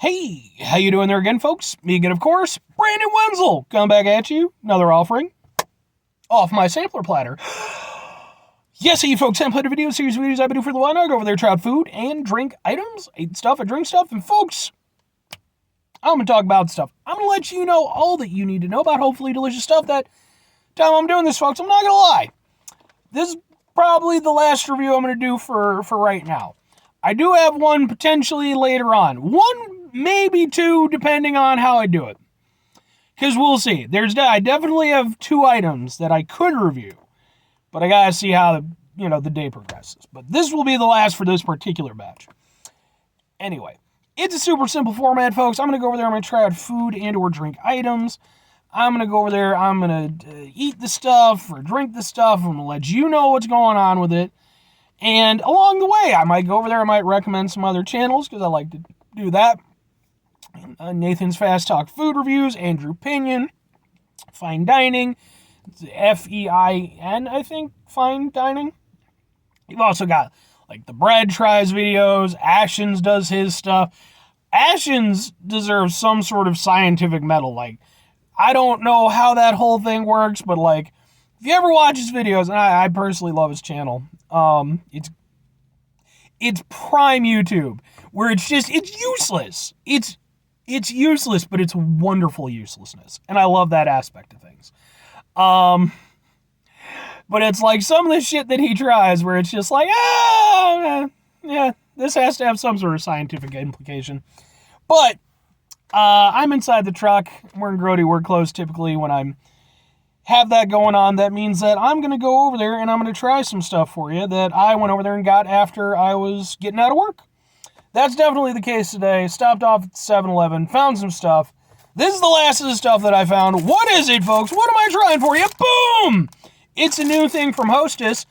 Hey, how you doing there again, folks? Me again, of course, Brandon Wenzel, coming back at you. Another offering off my sampler platter. Yes, you folks, template video series videos I've been doing for the while now. I go over there, try out food and drink items, eat stuff, I drink stuff, and folks, I'm going to talk about stuff. I'm going to let you know all that you need to know about hopefully delicious stuff. That time I'm doing this, folks, I'm not going to lie. This is probably the last review I'm going to do for right now. I do have one potentially later on. One, maybe two, depending on how I do it. Because we'll see. I definitely have two items that I could review. But I gotta see how the day progresses. But this will be the last for this particular batch. Anyway, it's a super simple format, folks. I'm going to go over there. I'm going to try out food and or drink items. I'm going to go over there. I'm going to eat the stuff or drink the stuff. I'm going to let you know what's going on with it. And along the way, I might go over there. I might recommend some other channels because I like to do that. Nathan's Fast Talk Food Reviews, Andrew Pinion, Fine Dining, F-E-I-N, I think, Fine Dining. You've also got, like, the Bread Tries videos, Ashens does his stuff. Ashens deserves some sort of scientific medal. Like, I don't know how that whole thing works, but, like, if you ever watch his videos, and I personally love his channel, it's prime YouTube, where it's useless. It's useless, but it's wonderful uselessness. And I love that aspect of things. But it's like some of the shit that he tries where it's just like, yeah, this has to have some sort of scientific implication. But I'm inside the truck. I'm wearing grody work clothes typically when I'm have that going on. That means that I'm going to go over there and I'm going to try some stuff for you that I went over there and got after I was getting out of work. That's definitely the case today. Stopped off at 7-Eleven, found some stuff. This is the last of the stuff that I found. What is it, folks? What am I trying for you? Boom! It's a new thing from Hostess.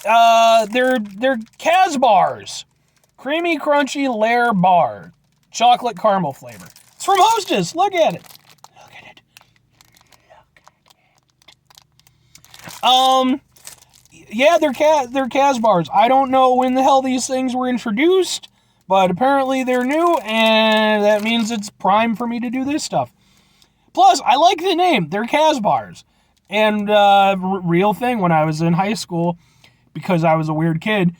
They're Kazbars. Creamy, crunchy layer bar. Chocolate caramel flavor. It's from Hostess. Look at it. Look at it. Yeah, they're Kazbars. I don't know when the hell these things were introduced. But apparently they're new, and that means it's prime for me to do this stuff. Plus, I like the name. They're Kazbars. And real thing, when I was in high school, because I was a weird kid,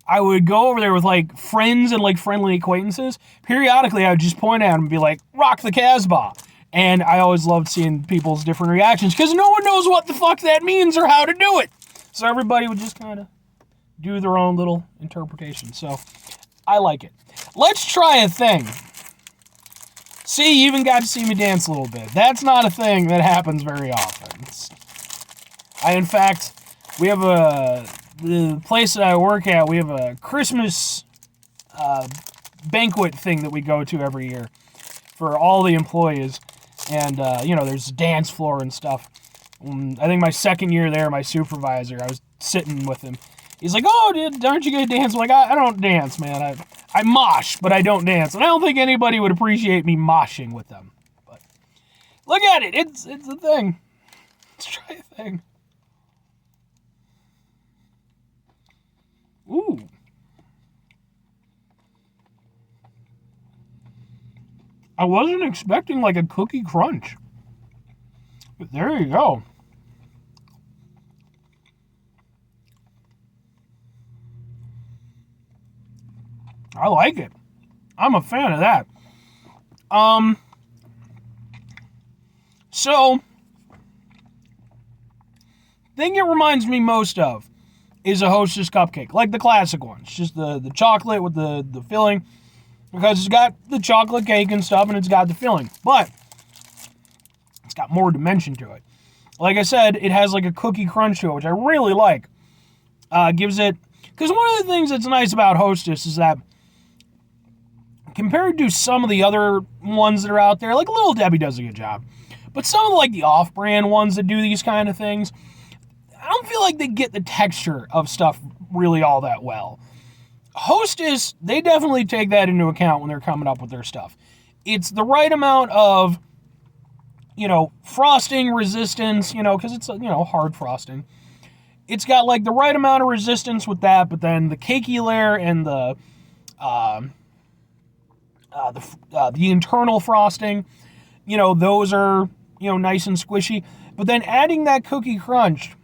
I would go over there with, like, friends and, like, friendly acquaintances. Periodically, I would just point at them and be like, rock the Kazbar. And I always loved seeing people's different reactions, because no one knows what the fuck that means or how to do it. So everybody would just kind of do their own little interpretation. So I like it. Let's try a thing. See, you even got to see me dance a little bit. That's not a thing that happens very often. In fact, we have the place that I work at, we have a Christmas banquet thing that we go to every year for all the employees. And, there's a dance floor and stuff. I think my second year there, my supervisor, I was sitting with him. He's like, oh, dude, aren't you going to dance? I'm like, I don't dance, man. I mosh, but I don't dance. And I don't think anybody would appreciate me moshing with them. But look at it. It's a thing. Let's try a thing. Ooh. I wasn't expecting, like, a cookie crunch. But there you go. I like it. I'm a fan of that. So, thing it reminds me most of is a Hostess cupcake, like the classic ones. Just the chocolate with the filling, because it's got the chocolate cake and stuff, and it's got the filling. But it's got more dimension to it. Like I said, it has like a cookie crunch to it, which I really like. Gives it, because one of the things that's nice about Hostess is that compared to some of the other ones that are out there, like Little Debbie does a good job, but some of like the off-brand ones that do these kind of things, I don't feel like they get the texture of stuff really all that well. Hostess, they definitely take that into account when they're coming up with their stuff. It's the right amount of, frosting resistance, because it's, hard frosting. It's got like the right amount of resistance with that, but then the cakey layer and the the internal frosting, those are, nice and squishy. But then adding that cookie crunch,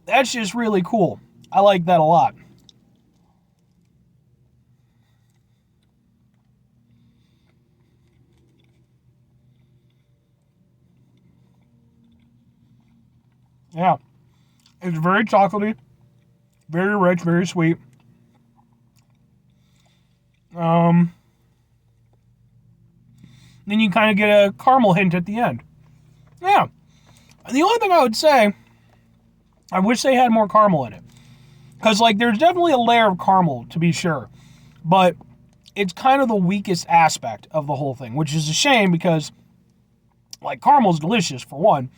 that's just really cool. I like that a lot. Yeah. It's very chocolatey, very rich, very sweet. Then you kind of get a caramel hint at the end. Yeah. The only thing I would say, I wish they had more caramel in it. Because, there's definitely a layer of caramel, to be sure. But it's kind of the weakest aspect of the whole thing, which is a shame because, caramel's delicious, for one.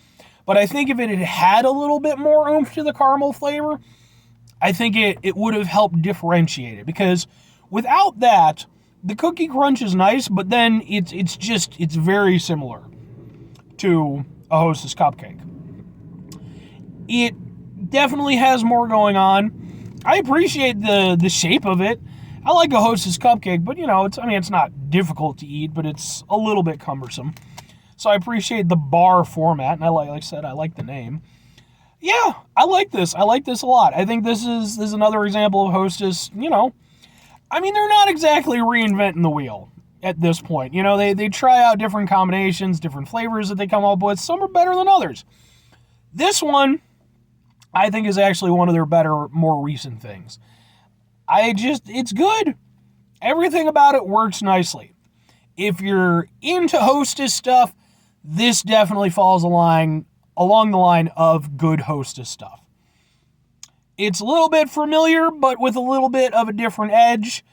But I think if it had a little bit more oomph to the caramel flavor, I think it would have helped differentiate it. Because without that, the cookie crunch is nice, but then it's very similar to a Hostess cupcake. It definitely has more going on. I appreciate the shape of it. I like a Hostess cupcake, but it's not difficult to eat, but it's a little bit cumbersome. So I appreciate the bar format, and like I said, I like the name. Yeah, I like this. I like this a lot. I think this is another example of Hostess, they're not exactly reinventing the wheel at this point. They try out different combinations, different flavors that they come up with. Some are better than others. This one, I think, is actually one of their better, more recent things. It's good. Everything about it works nicely. If you're into Hostess stuff, this definitely falls along the line of good Hostess stuff. It's a little bit familiar, but with a little bit of a different edge,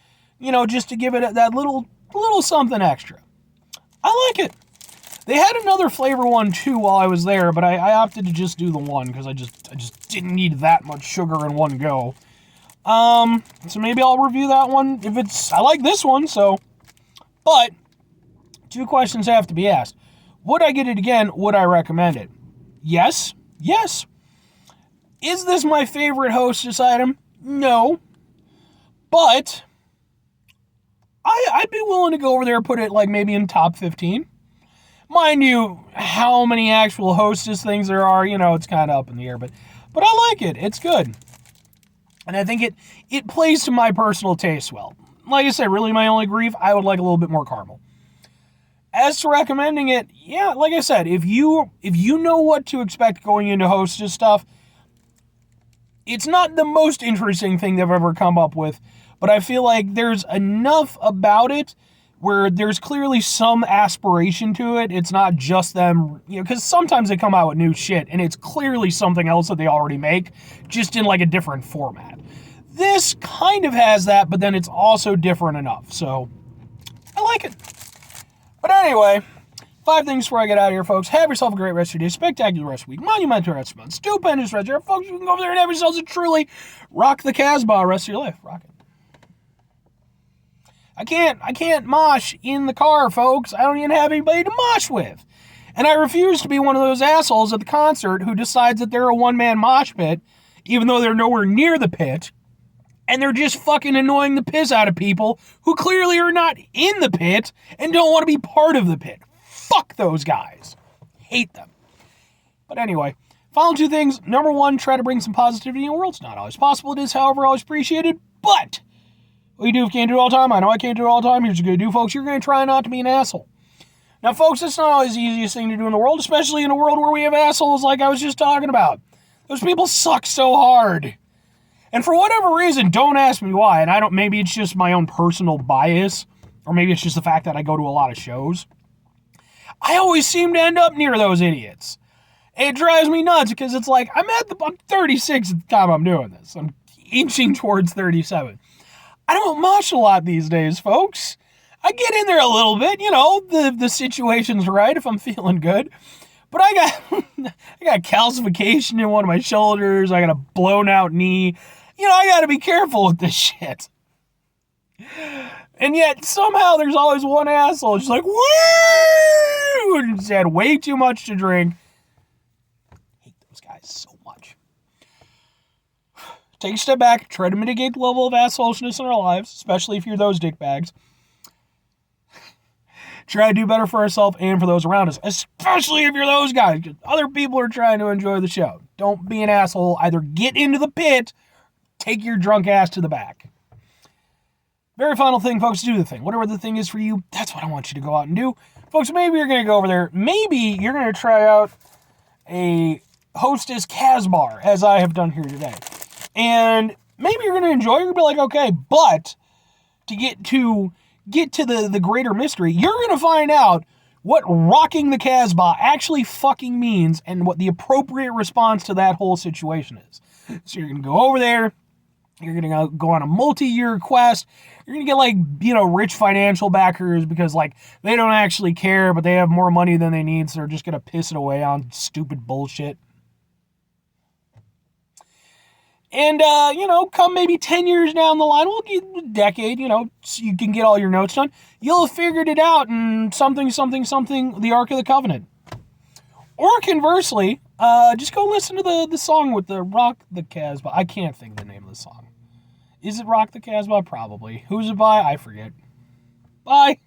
just to give it that little something extra. I like it. They had another flavor one too while I was there, but I opted to just do the one because I just didn't need that much sugar in one go. So maybe I'll review that one I like this one, so. But two questions have to be asked. Would I get it again? Would I recommend it? Yes. Yes. Is this my favorite Hostess item? No. But I'd be willing to go over there and put it maybe in top 15. Mind you, how many actual Hostess things there are, it's kind of up in the air, but I like it. It's good. And I think it plays to my personal taste well. Like I said, really my only grief, I would like a little bit more caramel. As to recommending it, yeah, like I said, if you know what to expect going into Hostess stuff, it's not the most interesting thing they've ever come up with, but I feel like there's enough about it where there's clearly some aspiration to it. It's not just them, because sometimes they come out with new shit, and it's clearly something else that they already make, just in a different format. This kind of has that, but then it's also different enough, so I like it. But anyway, 5 things before I get out of here, folks. Have yourself a great rest of your day, spectacular rest of the week, monumental rest of the month, stupendous rest of your day. Folks, you can go over there and have yourselves a truly rock the Kazbars rest of your life. Rock it. I can't mosh in the car, folks. I don't even have anybody to mosh with. And I refuse to be one of those assholes at the concert who decides that they're a one-man mosh pit, even though they're nowhere near the pit, and they're just fucking annoying the piss out of people who clearly are not in the pit and don't want to be part of the pit. Fuck those guys. Hate them. But anyway, final 2 things. Number 1, try to bring some positivity in the world. It's not always possible. It is, however, always appreciated. But what you do if you can't do it all the time, I know I can't do it all the time. Here's what you're going to do, folks. You're going to try not to be an asshole. Now, folks, that's not always the easiest thing to do in the world, especially in a world where we have assholes like I was just talking about. Those people suck so hard. And for whatever reason, don't ask me why. And maybe it's just my own personal bias, or maybe it's just the fact that I go to a lot of shows. I always seem to end up near those idiots. It drives me nuts because it's I'm 36 at the time I'm doing this. I'm inching towards 37. I don't mosh a lot these days, folks. I get in there a little bit, the situation's right if I'm feeling good. But I got calcification in one of my shoulders. I got a blown out knee. I got to be careful with this shit. And yet somehow there's always one asshole just woo! And just had way too much to drink. I hate those guys so much. Take a step back. Try to mitigate the level of assholishness in our lives, especially if you're those dickbags. try to do better for ourselves and for those around us, especially if you're those guys. Other people are trying to enjoy the show. Don't be an asshole. Either get into the pit, take your drunk ass to the back. Very final thing, folks, do the thing. Whatever the thing is for you, that's what I want you to go out and do. Folks, maybe you're going to go over there. Maybe you're going to try out a Hostess Kazbar, as I have done here today. And maybe you're going to enjoy it. You're going to be like, okay, but to get to the greater mystery, you're going to find out what rocking the Kazbars actually fucking means and what the appropriate response to that whole situation is. So you're going to go over there. You're going to go on a multi-year quest. You're going to get, like, you know, rich financial backers because, like, they don't actually care, but they have more money than they need, so they're just going to piss it away on stupid bullshit. And, you know, come maybe 10 years down the line, well, a decade, you know, so you can get all your notes done. You'll have figured it out in something, the Ark of the Covenant. Or conversely, just go listen to the song with the Rock the Kazbars. I can't think of the name of the song. Is it Rock the Kazbars? Probably. Who's it by? I forget. Bye.